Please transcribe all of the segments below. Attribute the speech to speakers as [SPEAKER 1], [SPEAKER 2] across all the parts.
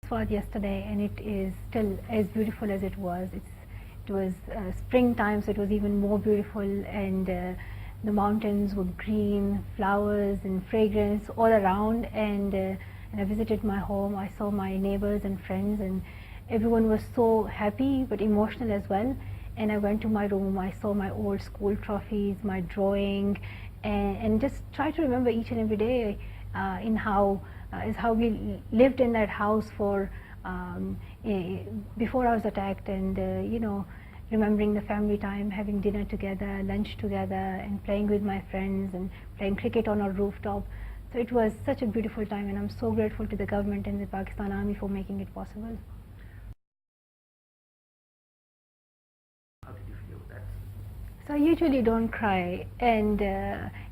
[SPEAKER 1] Swat yesterday, and it is still as beautiful as it was. It was springtime, so it was even more beautiful, and the mountains were green, flowers and fragrance all around. And I visited my home. I saw my neighbors and friends, and everyone was so happy but emotional as well. And I went to my room. I saw my old school trophies, my drawing, and just try to remember each and every day in how we lived in that house for before I was attacked, and remembering the family time, having dinner together, lunch together, and playing with my friends and playing cricket on our rooftop. So it was such a beautiful time, and I'm so grateful to the government and the Pakistan Army for making it possible.
[SPEAKER 2] How did you feel that?
[SPEAKER 1] So I usually don't cry, and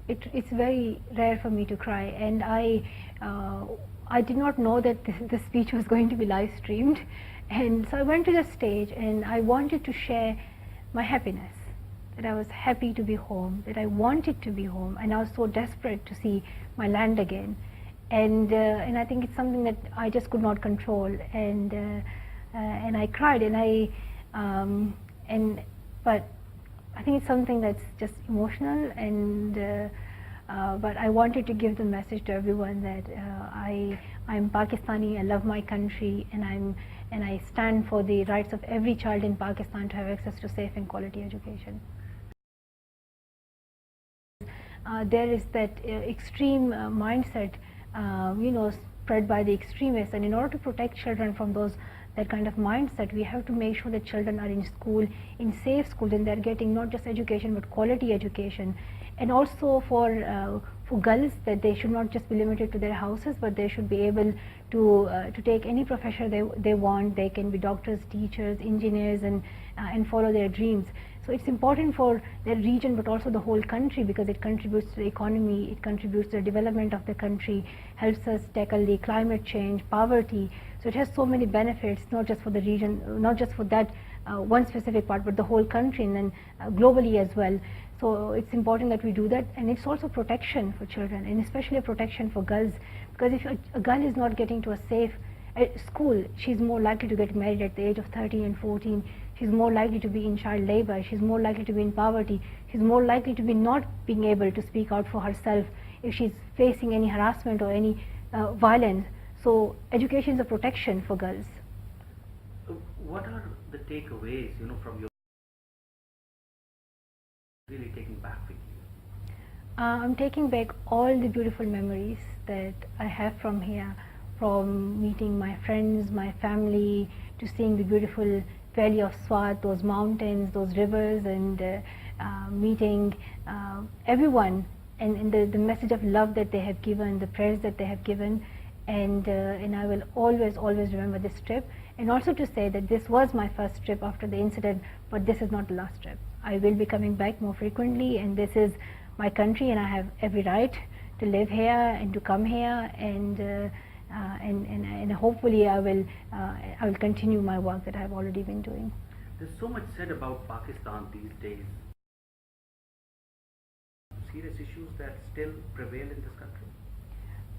[SPEAKER 1] it's very rare for me to cry, and I did not know that the speech was going to be live streamed, and so I went to the stage and I wanted to share my happiness, that I was happy to be home, that I wanted to be home, and I was so desperate to see my land again, and I think it's something that I just could not control, and I cried, but I think it's something that's just emotional, and but I wanted to give the message to everyone that I'm Pakistani, I love my country, and I stand for the rights of every child in Pakistan to have access to safe and quality education. There is that extreme mindset, spread by the extremists, and in order to protect children from that kind of mindset, we have to make sure that children are in school, in safe schools, and they're getting not just education but quality education. And also for girls, that they should not just be limited to their houses, but they should be able to take any profession they want. They can be doctors, teachers, engineers, and follow their dreams. So it's important for the region, but also the whole country, because it contributes to the economy, it contributes to the development of the country, helps us tackle the climate change, poverty. So it has so many benefits, not just for the region, not just for that one specific part, but the whole country, and then globally as well. So it's important that we do that, and it's also protection for children, and especially a protection for girls, because if a girl is not getting to a safe school, she's more likely to get married at the age of 13 and 14. She's more likely to be in child labor. She's more likely to be in poverty. She's more likely to be not being able to speak out for herself if she's facing any harassment or any violence. So education is a protection for girls.
[SPEAKER 2] What are the takeaways, from your really taking back with you?
[SPEAKER 1] I'm taking back all the beautiful memories that I have from here, from meeting my friends, my family, to seeing the beautiful valley of Swat, those mountains, those rivers, and meeting everyone, and the message of love that they have given, the prayers that they have given, and I will always remember this trip. And also to say that this was my first trip after the incident, but this is not the last trip. I will be coming back more frequently, and this is my country, and I have every right to live here and to come here, and hopefully I will continue my work that I have already been doing.
[SPEAKER 2] There's so much said about Pakistan these days. Serious issues that still prevail in this country?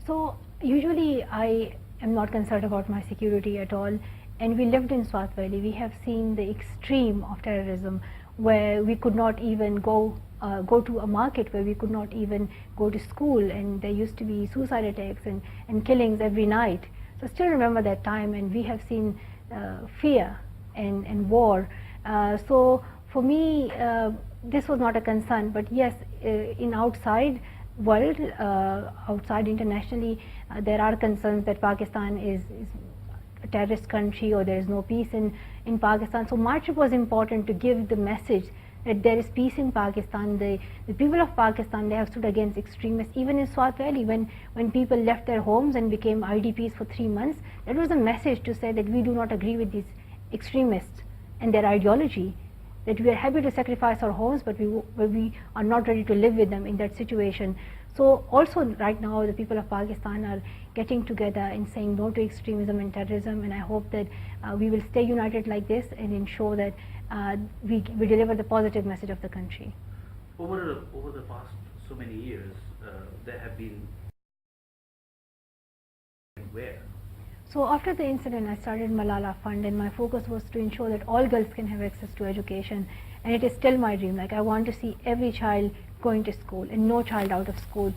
[SPEAKER 1] So usually I am not concerned about my security at all, and we lived in Swat Valley. We have seen the extreme of terrorism, where we could not even go to a market, where we could not even go to school, and there used to be suicide attacks and killings every night. So I still remember that time, and we have seen fear and war. So for me, this was not a concern, but yes, in outside world, outside internationally, there are concerns that Pakistan is a terrorist country, or there is no peace in Pakistan. So my trip was important to give the message that there is peace in Pakistan. The people of Pakistan, they have stood against extremists. Even in Swat Valley, when people left their homes and became IDPs for 3 months, that was a message to say that we do not agree with these extremists and their ideology, that we are happy to sacrifice our homes, but we are not ready to live with them in that situation. So also right now, the people of Pakistan are getting together and saying no to extremism and terrorism, and I hope that we will stay united like this and ensure that we deliver the positive message of the country.
[SPEAKER 2] Over the past so many years, there have been where?
[SPEAKER 1] So after the incident, I started Malala Fund, and my focus was to ensure that all girls can have access to education. And it is still my dream. Like, I want to see every child going to school and no child out of school.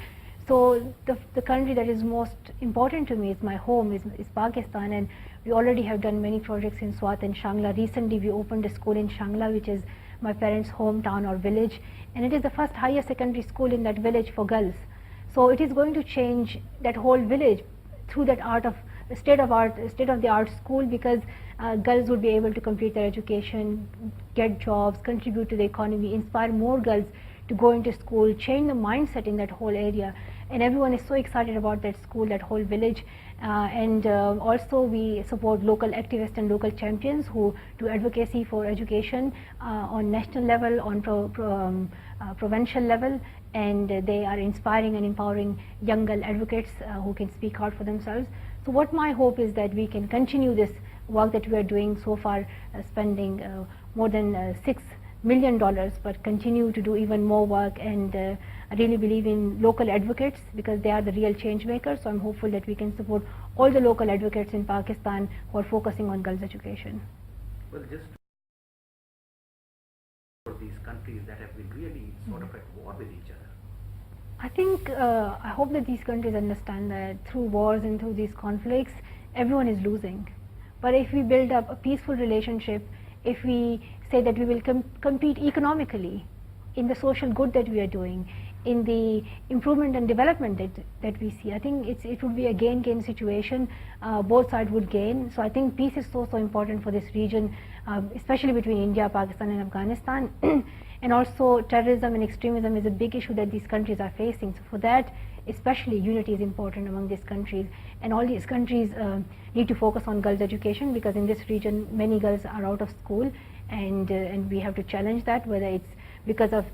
[SPEAKER 1] So the country that is most important to me is my home, is Pakistan, and we already have done many projects in Swat and Shangla. Recently we opened a school in Shangla, which is my parents' hometown or village, and it is the first higher secondary school in that village for girls. So it is going to change that whole village through that state of the art school, because girls would be able to complete their education, get jobs, contribute to the economy, inspire more girls to go into school, change the mindset in that whole area. And everyone is so excited about that school, that whole village. Also we support local activists and local champions who do advocacy for education on national level, on provincial level, and they are inspiring and empowering young girl advocates who can speak out for themselves. So what my hope is that we can continue this work that we are doing so far, spending more than $6 million, but continue to do even more work. And I really believe in local advocates, because they are the real change makers. So I'm hopeful that we can support all the local advocates in Pakistan who are focusing on girls' education.
[SPEAKER 2] Well, just for these countries that have been really sort of at war with each other.
[SPEAKER 1] I think, I hope that these countries understand that through wars and through these conflicts, everyone is losing. But if we build up a peaceful relationship, if we say that we will compete economically in the social good that we are doing, in the improvement and development that we see, I think it would be a gain-gain situation. Both sides would gain. So I think peace is so important for this region, especially between India, Pakistan and Afghanistan. And also terrorism and extremism is a big issue that these countries are facing. So for that, especially, unity is important among these countries. And all these countries need to focus on girls' education, because in this region many girls are out of school, and we have to challenge that, whether it's because of